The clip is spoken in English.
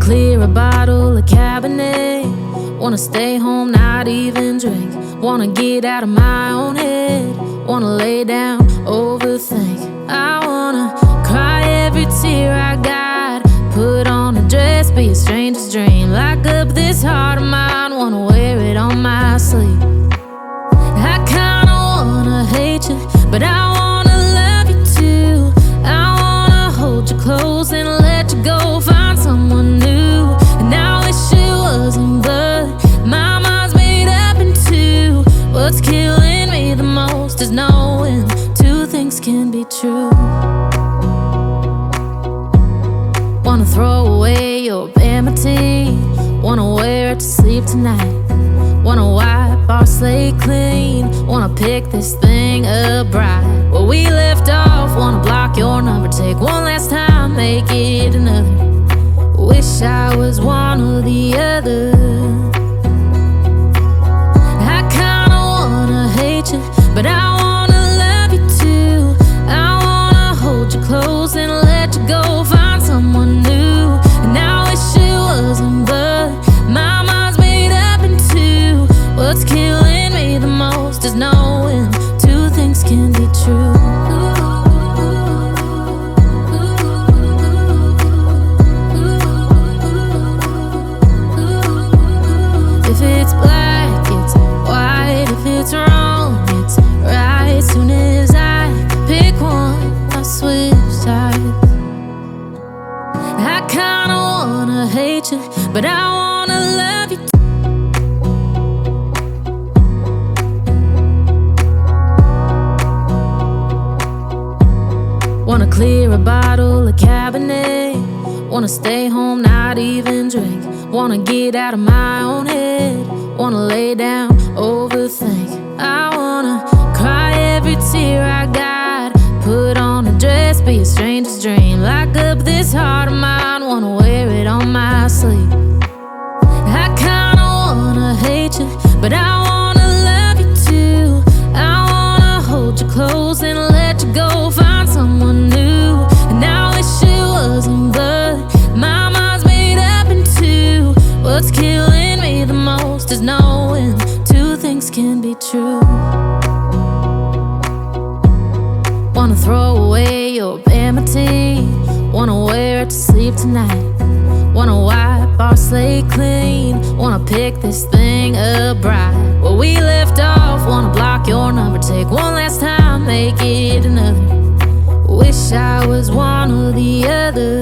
clear a bottle of Cabernet. Wanna stay home, not even drink. Wanna get out of my own head. Wanna lay down, overthink. I wanna cry every tear I got. Put on a dress, be a stranger's dream. Lock up this heart of mine, wanna wear it on my sleeve. I kinda wanna hate you, but I wanna love you too. I wanna hold you close and let you go, find someone new. And I wish it wasn't, but my mind's made up in two. What's killing me the most is knowing two things can be true. Wanna throw away your vanity. Wanna wear it to sleep tonight. Wanna wipe our slate clean. Wanna pick this thing up right where we left off. Wanna block your number, take one last time, make it another. Wish I was one or the other. I kinda wanna hate you, but I wanna love you too. I wanna hold you close and let you go, find someone new. And I wish it wasn't, but my mind's made up in two. What's killing me the most is knowing two things can be true. If it's black, it's white. If it's wrong, it's right. Soon as I pick one, I switch sides. I kinda wanna hate you, but I wanna love you too. Wanna clear a bottle of Cabernet. Wanna stay home, not even drink. Wanna get out of my own head. Wanna lay down, overthink. I wanna cry every tear I got. Put on a dress, be a stranger's dream. Lock up this heart of mine, wanna wear it on my sleeve. I kinda wanna hate you, but I wanna love you too. I wanna hold you close and let you go, find someone new. And I wish it wasn't, but my mind's made up in two. What's killing me the most is knowing two things can be true. Wanna throw away your vanity. Wanna wear it to sleep tonight. Wanna wipe our slate clean. Wanna pick this thing up right where we left off. Wanna block your number, take one last time, make it another. Wish I was one or the other.